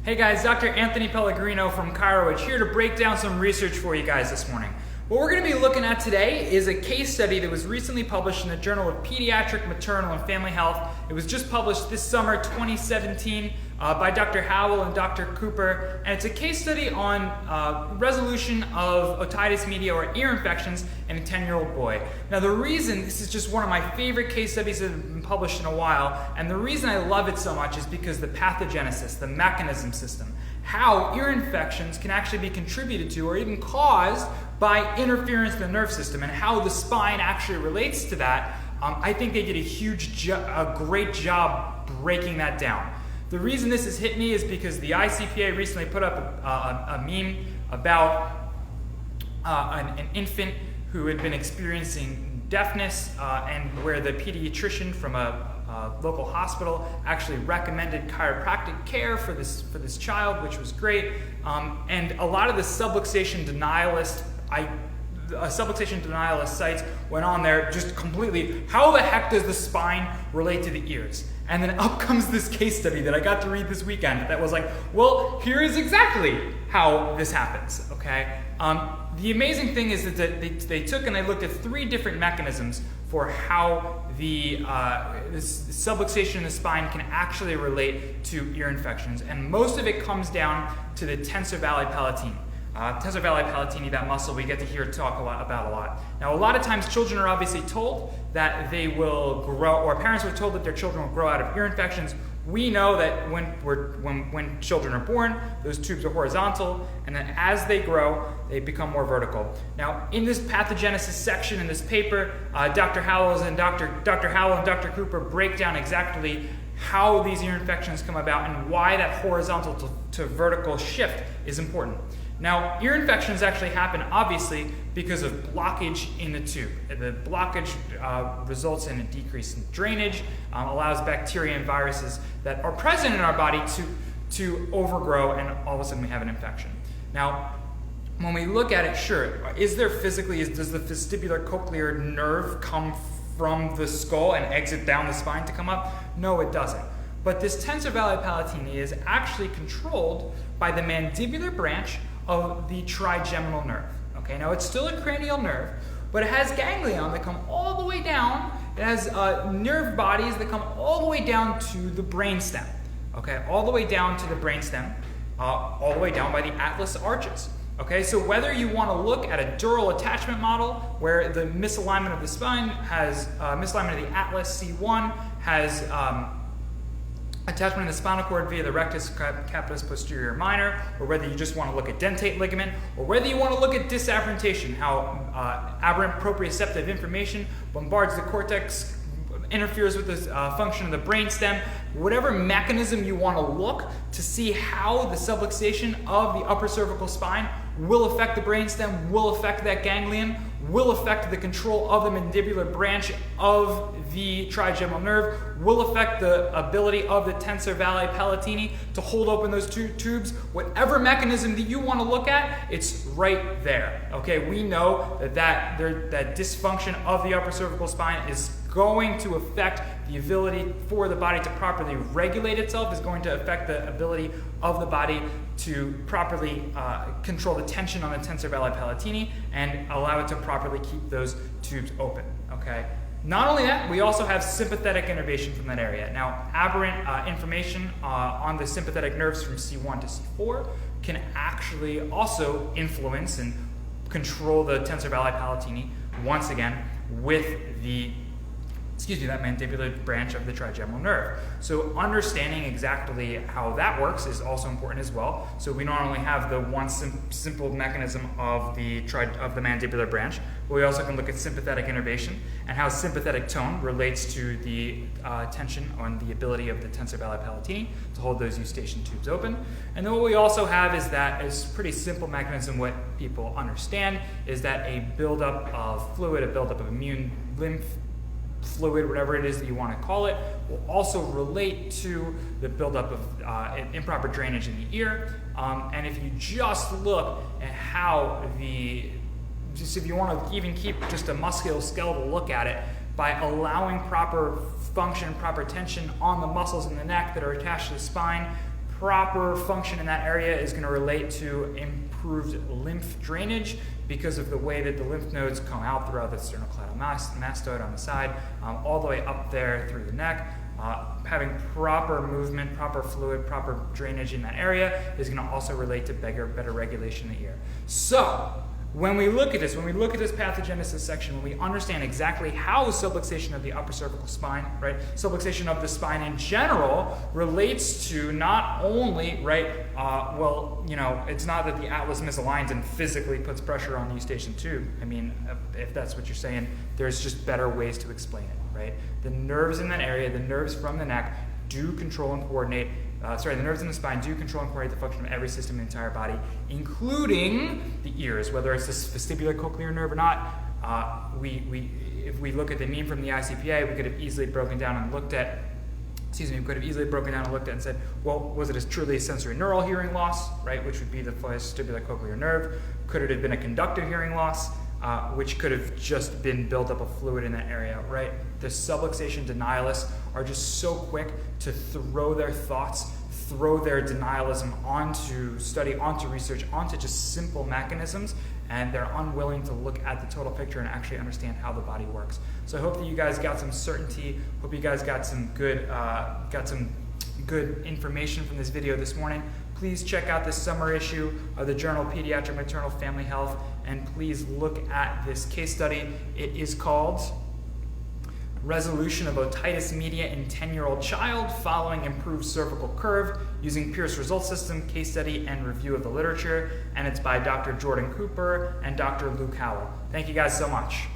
Hey guys, Dr. Anthony Pellegrino from ChiroEdge here to break down some research for you guys this morning. What we're going to be looking at today is a case study that was recently published in the Journal of Pediatric, Maternal, and Family Health. It was just published this summer, 2017, by Dr. Howell and Dr. Cooper, and it's a case study on resolution of otitis media or ear infections in a 10-year-old boy. Now the reason, this is just one of my favorite case studies that have been published in a while, and the reason I love it so much is because the pathogenesis, the mechanism system, how ear infections can actually be contributed to or even caused by interference in the nerve system, and how the spine actually relates to that. I think they did a great job breaking that down. The reason this has hit me is because the ICPA recently put up a meme about an infant who had been experiencing deafness and where the pediatrician from a local hospital actually recommended chiropractic care for this child, which was great. And a lot of the subluxation denialist sites went on there just completely, how the heck does the spine relate to the ears? And then up comes this case study that I got to read this weekend that was like, well, here is exactly how this happens, okay? The amazing thing is that they took and they looked at 3 different mechanisms for how the subluxation in the spine can actually relate to ear infections. And most of it comes down to the tensor valli palatini. Tensor valli palatini, that muscle we get to hear talk about a lot. Now, a lot of times children are obviously told that they will grow, or parents are told that their children will grow out of ear infections. We know that when children are born, those tubes are horizontal, and then as they grow, they become more vertical. Now, in this pathogenesis section in this paper, Dr. Howell and Dr. Cooper break down exactly how these ear infections come about and why that horizontal to vertical shift is important. Now, ear infections actually happen, obviously, because of blockage in the tube. The blockage results in a decrease in drainage, allows bacteria and viruses that are present in our body to overgrow, and all of a sudden we have an infection. Now, when we look at it, sure, does the vestibular cochlear nerve come from the skull and exit down the spine to come up? No, it doesn't. But this tensor valli palatini is actually controlled by the mandibular branch of the trigeminal nerve. Okay, now it's still a cranial nerve, but it has ganglion that come all the way down. It has nerve bodies that come all the way down to the brainstem. Okay, all the way down to the brainstem, all the way down by the atlas arches. Okay, so whether you want to look at a dural attachment model where the misalignment of the spine has misalignment of the atlas C1 has attachment in the spinal cord via the rectus capitis posterior minor, or whether you just want to look at dentate ligament, or whether you want to look at disafferentation, how aberrant proprioceptive information bombards the cortex, interferes with the function of the brainstem, whatever mechanism you want to look to see how the subluxation of the upper cervical spine will affect the brainstem, will affect that ganglion, will affect the control of the mandibular branch of the trigeminal nerve, will affect the ability of the tensor valli palatini to hold open those tubes. Whatever mechanism that you want to look at, it's right there. Okay, we know that dysfunction of the upper cervical spine is going to affect the ability for the body to properly regulate itself, is going to affect the ability of the body to properly control the tension on the tensor valli palatini and allow it to properly keep those tubes open. Okay. Not only that, we also have sympathetic innervation from that area. Now, aberrant information on the sympathetic nerves from C1 to C4 can actually also influence and control the tensor valli palatini once again with that mandibular branch of the trigeminal nerve. So understanding exactly how that works is also important as well. So we not only have the one simple mechanism of the mandibular branch, but we also can look at sympathetic innervation and how sympathetic tone relates to the tension on the ability of the tensor valli palatini to hold those eustachian tubes open. And then what we also have is that it's a pretty simple mechanism. What people understand is that a buildup of fluid, a buildup of immune lymph fluid, whatever it is that you want to call it, will also relate to the buildup of improper drainage in the ear. And if you just look at how if you want to even keep just a musculoskeletal look at it, by allowing proper function, proper tension on the muscles in the neck that are attached to the spine, Proper function in that area is going to relate to improved lymph drainage because of the way that the lymph nodes come out throughout the sternocleidomastoid on the side, all the way up there through the neck. Having proper movement, proper fluid, proper drainage in that area is going to also relate to better regulation in the ear. So, when we look at this pathogenesis section, when we understand exactly how subluxation of the upper cervical spine, right, subluxation of the spine in general relates to not only, right, it's not that the atlas misaligns and physically puts pressure on the eustachian tube. I mean, if that's what you're saying, there's just better ways to explain it, right? The nerves in that area, the nerves from the neck, do control and coordinate. The nerves in the spine do control and coordinate the function of every system in the entire body, including the ears, whether it's this vestibular cochlear nerve or not. If we look at the meme from the ICPA, we could have easily broken down and looked at, and said, well, was it truly a sensory neural hearing loss, right, which would be the vestibular cochlear nerve? Could it have been a conductive hearing loss, which could have just been buildup of fluid in that area, right? The subluxation denialists are just so quick to throw their thoughts, throw their denialism onto study, onto research, onto just simple mechanisms, and they're unwilling to look at the total picture and actually understand how the body works. So I hope that you guys got some certainty, hope you guys got some good information from this video this morning. Please check out this summer issue of the journal Pediatric Maternal Family Health, and please look at this case study. It is called Resolution of Otitis Media in 10-year-old Child Following Improved Cervical Curve Using Pierce Result System, Case Study and Review of the Literature, and it's by Dr. Jordan Cooper and Dr. Luke Howell. Thank you guys so much.